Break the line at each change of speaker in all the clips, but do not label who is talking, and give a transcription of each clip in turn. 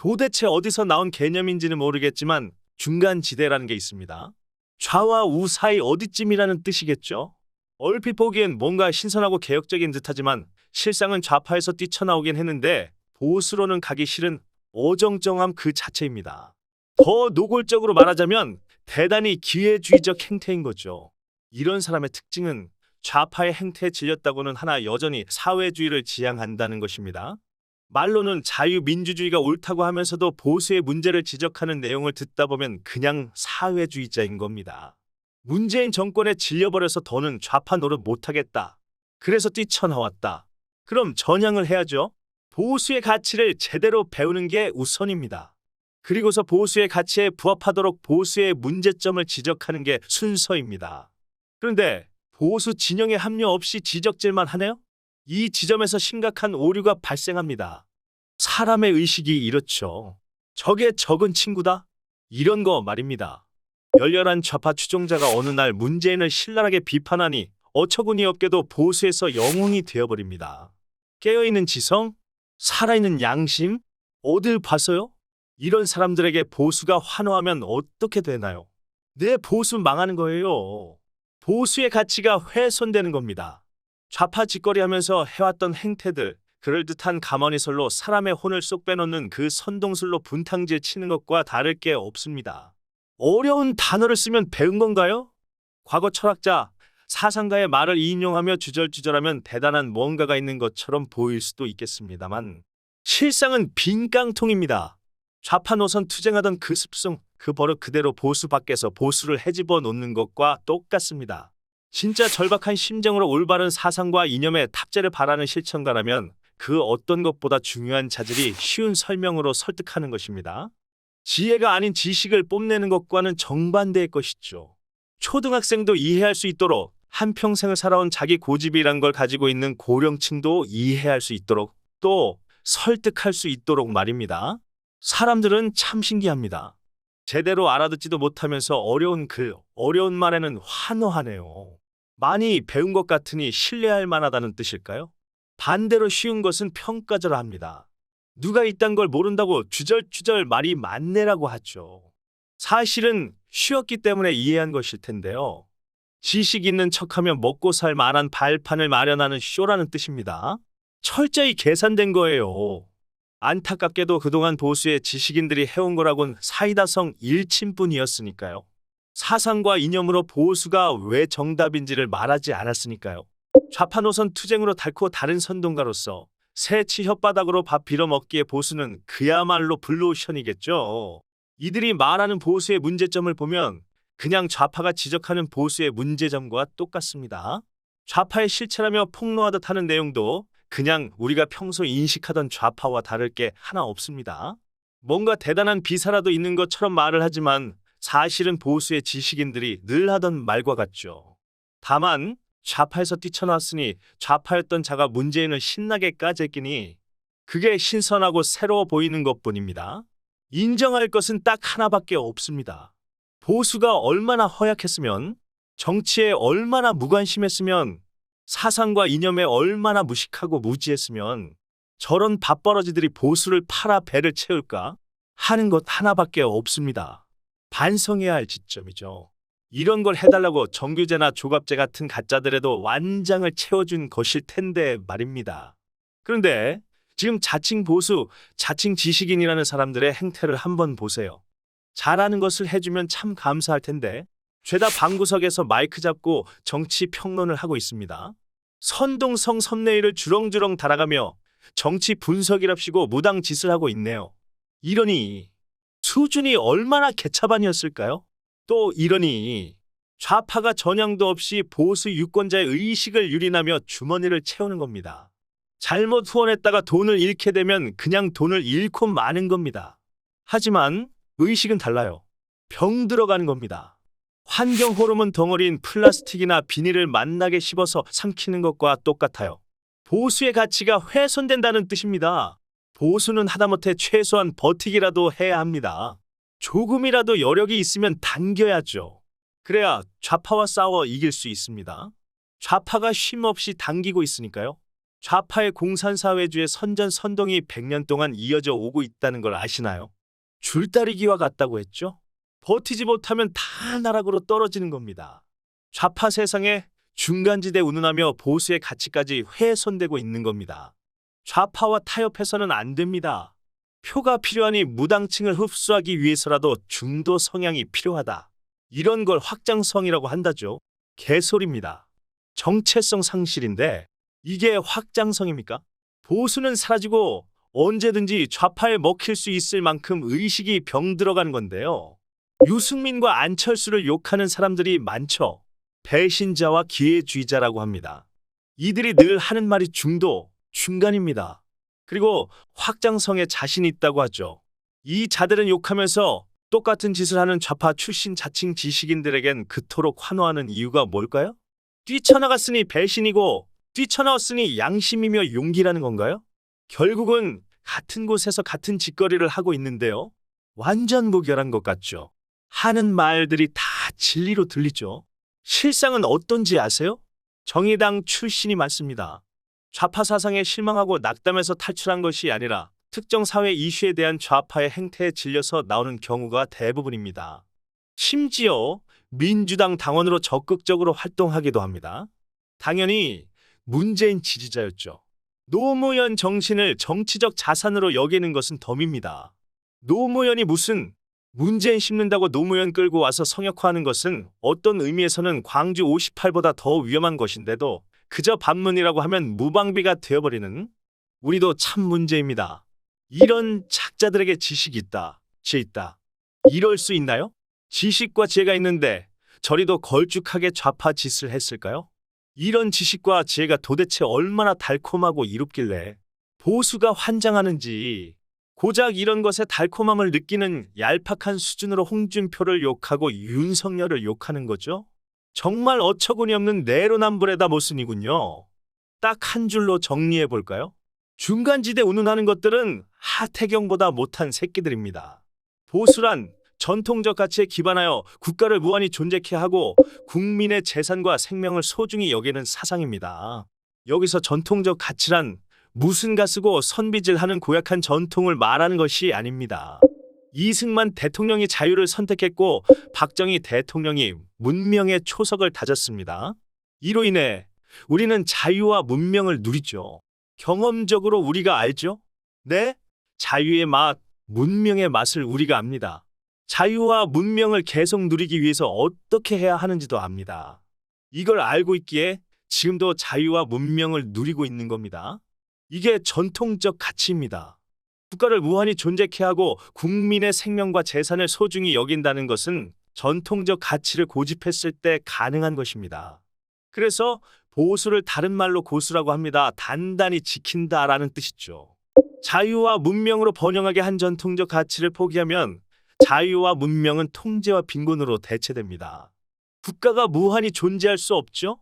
도대체 어디서 나온 개념인지는 모르겠지만 중간지대라는 게 있습니다. 좌와 우 사이 어디쯤이라는 뜻이겠죠? 얼핏 보기엔 뭔가 신선하고 개혁적인 듯하지만 실상은 좌파에서 뛰쳐나오긴 했는데 보수로는 가기 싫은 어정쩡함 그 자체입니다. 더 노골적으로 말하자면 대단히 기회주의적 행태인 거죠. 이런 사람의 특징은 좌파의 행태에 질렸다고는 하나 여전히 사회주의를 지향한다는 것입니다. 말로는 자유민주주의가 옳다고 하면서도 보수의 문제를 지적하는 내용을 듣다 보면 그냥 사회주의자인 겁니다. 문재인 정권에 질려버려서 더는 좌파 노릇 못하겠다. 그래서 뛰쳐나왔다. 그럼 전향을 해야죠. 보수의 가치를 제대로 배우는 게 우선입니다. 그리고서 보수의 가치에 부합하도록 보수의 문제점을 지적하는 게 순서입니다. 그런데 보수 진영에 합류 없이 지적질만 하네요? 이 지점에서 심각한 오류가 발생합니다. 사람의 의식이 이렇죠. 적의 적은 친구다? 이런 거 말입니다. 열렬한 좌파 추종자가 어느 날 문재인을 신랄하게 비판하니 어처구니 없게도 보수에서 영웅이 되어버립니다. 깨어있는 지성? 살아있는 양심? 어딜 봐서요? 이런 사람들에게 보수가 환호하면 어떻게 되나요? 내 보수 망하는 거예요. 보수의 가치가 훼손되는 겁니다. 좌파 짓거리하면서 해왔던 행태들, 그럴듯한 가머니설로 사람의 혼을 쏙 빼놓는 그 선동술로 분탕질 치는 것과 다를 게 없습니다. 어려운 단어를 쓰면 배운 건가요? 과거 철학자, 사상가의 말을 인용하며 주절주절하면 대단한 뭔가가 있는 것처럼 보일 수도 있겠습니다만 실상은 빈 깡통입니다. 좌파 노선 투쟁하던 그 습성, 그 버릇 그대로 보수 밖에서 보수를 헤집어 놓는 것과 똑같습니다. 진짜 절박한 심정으로 올바른 사상과 이념의 탑재를 바라는 실천가라면 그 어떤 것보다 중요한 자질이 쉬운 설명으로 설득하는 것입니다. 지혜가 아닌 지식을 뽐내는 것과는 정반대의 것이죠. 초등학생도 이해할 수 있도록 한평생을 살아온 자기 고집이란 걸 가지고 있는 고령층도 이해할 수 있도록 또 설득할 수 있도록 말입니다. 사람들은 참 신기합니다. 제대로 알아듣지도 못하면서 어려운 글, 어려운 말에는 환호하네요. 많이 배운 것 같으니 신뢰할 만하다는 뜻일까요? 반대로 쉬운 것은 평가절하 합니다. 누가 이딴 걸 모른다고 주절주절 말이 많네라고 하죠. 사실은 쉬웠기 때문에 이해한 것일 텐데요. 지식 있는 척하며 먹고 살 만한 발판을 마련하는 쇼라는 뜻입니다. 철저히 계산된 거예요. 안타깝게도 그동안 보수의 지식인들이 해온 거라곤 사이다성 일침뿐이었으니까요. 사상과 이념으로 보수가 왜 정답인지를 말하지 않았으니까요. 좌파 노선 투쟁으로 닳고 다른 선동가로서 새치 혓바닥으로 밥 빌어먹기에 보수는 그야말로 블루오션이겠죠. 이들이 말하는 보수의 문제점을 보면 그냥 좌파가 지적하는 보수의 문제점과 똑같습니다. 좌파의 실체라며 폭로하듯 하는 내용도 그냥 우리가 평소 인식하던 좌파와 다를 게 하나 없습니다. 뭔가 대단한 비사라도 있는 것처럼 말을 하지만 사실은 보수의 지식인들이 늘 하던 말과 같죠. 다만 좌파에서 뛰쳐나왔으니 좌파였던 자가 문재인을 신나게 까재끼니 그게 신선하고 새로워 보이는 것뿐입니다. 인정할 것은 딱 하나밖에 없습니다. 보수가 얼마나 허약했으면, 정치에 얼마나 무관심했으면, 사상과 이념에 얼마나 무식하고 무지했으면 저런 밥버러지들이 보수를 팔아 배를 채울까 하는 것 하나밖에 없습니다. 반성해야 할 지점이죠. 이런 걸 해달라고 정규제나 조갑제 같은 가짜들에도 완장을 채워준 것일 텐데 말입니다. 그런데 지금 자칭 보수, 자칭 지식인이라는 사람들의 행태를 한번 보세요. 잘하는 것을 해주면 참 감사할 텐데 죄다 방구석에서 마이크 잡고 정치 평론을 하고 있습니다. 선동성 섭내일을 주렁주렁 달아가며 정치 분석이랍시고 무당 짓을 하고 있네요. 이러니 수준이 얼마나 개차반이었을까요? 또 이러니 좌파가 전향도 없이 보수 유권자의 의식을 유린하며 주머니를 채우는 겁니다. 잘못 후원했다가 돈을 잃게 되면 그냥 돈을 잃고 마는 겁니다. 하지만 의식은 달라요. 병 들어가는 겁니다. 환경 호르몬 덩어리인 플라스틱이나 비닐을 맛나게 씹어서 삼키는 것과 똑같아요. 보수의 가치가 훼손된다는 뜻입니다. 보수는 하다못해 최소한 버티기라도 해야 합니다. 조금이라도 여력이 있으면 당겨야죠. 그래야 좌파와 싸워 이길 수 있습니다. 좌파가 쉼없이 당기고 있으니까요. 좌파의 공산사회주의 선전선동이 100년 동안 이어져 오고 있다는 걸 아시나요? 줄다리기와 같다고 했죠? 버티지 못하면 다 나락으로 떨어지는 겁니다. 좌파 세상에 중간지대 운운하며 보수의 가치까지 훼손되고 있는 겁니다. 좌파와 타협해서는 안 됩니다. 표가 필요하니 무당층을 흡수하기 위해서라도 중도 성향이 필요하다. 이런 걸 확장성이라고 한다죠. 개소리입니다. 정체성 상실인데 이게 확장성입니까? 보수는 사라지고 언제든지 좌파에 먹힐 수 있을 만큼 의식이 병들어간 건데요. 유승민과 안철수를 욕하는 사람들이 많죠. 배신자와 기회주의자라고 합니다. 이들이 늘 하는 말이 중도, 중간입니다. 그리고 확장성에 자신 있다고 하죠. 이 자들은 욕하면서 똑같은 짓을 하는 좌파 출신 자칭 지식인들에겐 그토록 환호하는 이유가 뭘까요? 뛰쳐나갔으니 배신이고 뛰쳐나왔으니 양심이며 용기라는 건가요? 결국은 같은 곳에서 같은 짓거리를 하고 있는데요. 완전 무결한 것 같죠. 하는 말들이 다 진리로 들리죠. 실상은 어떤지 아세요? 정의당 출신이 많습니다. 좌파 사상에 실망하고 낙담해서 탈출한 것이 아니라 특정 사회 이슈에 대한 좌파의 행태에 질려서 나오는 경우가 대부분입니다. 심지어 민주당 당원으로 적극적으로 활동하기도 합니다. 당연히 문재인 지지자였죠. 노무현 정신을 정치적 자산으로 여기는 것은 덤입니다. 노무현이 무슨 문재인 씹는다고 노무현 끌고 와서 성역화하는 것은 어떤 의미에서는 광주 58보다 더 위험한 것인데도 그저 반문이라고 하면 무방비가 되어버리는 우리도 참 문제입니다. 이런 작자들에게 지식이 있다, 지혜 있다. 이럴 수 있나요? 지식과 지혜가 있는데 저리도 걸쭉하게 좌파 짓을 했을까요? 이런 지식과 지혜가 도대체 얼마나 달콤하고 이롭길래 보수가 환장하는지 고작 이런 것의 달콤함을 느끼는 얄팍한 수준으로 홍준표를 욕하고 윤석열을 욕하는 거죠? 정말 어처구니 없는 내로남불에다 모순이군요. 딱 한 줄로 정리해 볼까요? 중간지대 운운하는 것들은 하태경보다 못한 새끼들입니다. 보수란 전통적 가치에 기반하여 국가를 무한히 존재케 하고 국민의 재산과 생명을 소중히 여기는 사상입니다. 여기서 전통적 가치란 무슨 가쓰고 선비질하는 고약한 전통을 말하는 것이 아닙니다. 이승만 대통령이 자유를 선택했고 박정희 대통령이 문명의 초석을 다졌습니다. 이로 인해 우리는 자유와 문명을 누리죠. 경험적으로 우리가 알죠? 네? 자유의 맛, 문명의 맛을 우리가 압니다. 자유와 문명을 계속 누리기 위해서 어떻게 해야 하는지도 압니다. 이걸 알고 있기에 지금도 자유와 문명을 누리고 있는 겁니다. 이게 전통적 가치입니다. 국가를 무한히 존재케 하고 국민의 생명과 재산을 소중히 여긴다는 것은 전통적 가치를 고집했을 때 가능한 것입니다. 그래서 보수를 다른 말로 고수라고 합니다. 단단히 지킨다라는 뜻이죠. 자유와 문명으로 번영하게 한 전통적 가치를 포기하면 자유와 문명은 통제와 빈곤으로 대체됩니다. 국가가 무한히 존재할 수 없죠?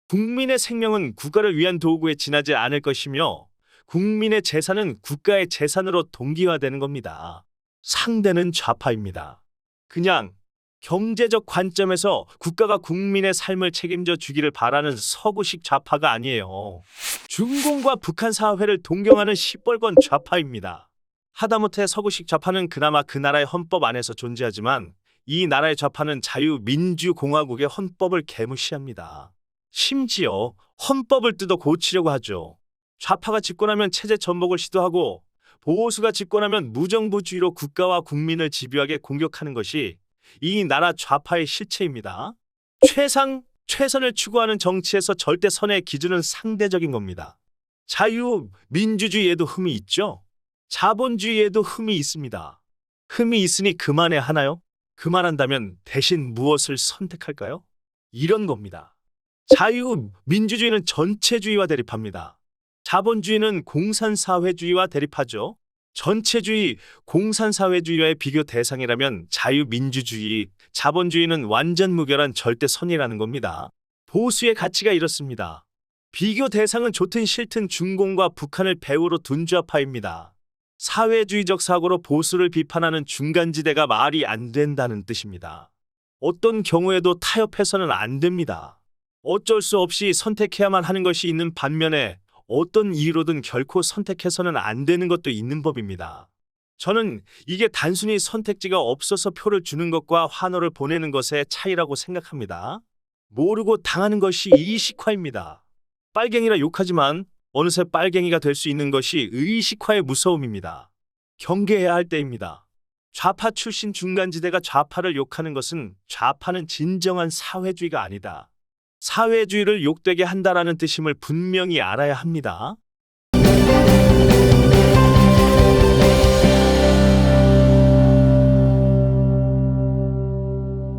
국민의 생명은 국가를 위한 도구에 지나지 않을 것이며 국민의 재산은 국가의 재산으로 동기화되는 겁니다. 상대는 좌파입니다. 그냥 경제적 관점에서 국가가 국민의 삶을 책임져 주기를 바라는 서구식 좌파가 아니에요. 중공과 북한 사회를 동경하는 시뻘건 좌파입니다. 하다못해 서구식 좌파는 그나마 그 나라의 헌법 안에서 존재하지만 이 나라의 좌파는 자유민주공화국의 헌법을 개무시합니다. 심지어 헌법을 뜯어 고치려고 하죠. 좌파가 집권하면 체제 전복을 시도하고 보수가 집권하면 무정부주의로 국가와 국민을 집요하게 공격하는 것이 이 나라 좌파의 실체입니다. 최선을 추구하는 정치에서 절대 선의 기준은 상대적인 겁니다. 자유, 민주주의에도 흠이 있죠. 자본주의에도 흠이 있습니다. 흠이 있으니 그만해야 하나요? 그만한다면 대신 무엇을 선택할까요? 이런 겁니다. 자유, 민주주의는 전체주의와 대립합니다. 자본주의는 공산사회주의와 대립하죠. 전체주의, 공산사회주의와의 비교 대상이라면 자유민주주의, 자본주의는 완전 무결한 절대선이라는 겁니다. 보수의 가치가 이렇습니다. 비교 대상은 좋든 싫든 중공과 북한을 배후로 둔 좌파입니다. 사회주의적 사고로 보수를 비판하는 중간지대가 말이 안 된다는 뜻입니다. 어떤 경우에도 타협해서는 안 됩니다. 어쩔 수 없이 선택해야만 하는 것이 있는 반면에 어떤 이유로든 결코 선택해서는 안 되는 것도 있는 법입니다. 저는 이게 단순히 선택지가 없어서 표를 주는 것과 환호를 보내는 것의 차이라고 생각합니다. 모르고 당하는 것이 의식화입니다. 빨갱이라 욕하지만 어느새 빨갱이가 될 수 있는 것이 의식화의 무서움입니다. 경계해야 할 때입니다. 좌파 출신 중간지대가 좌파를 욕하는 것은 좌파는 진정한 사회주의가 아니다. 사회주의를 욕되게 한다라는 뜻임을 분명히 알아야 합니다.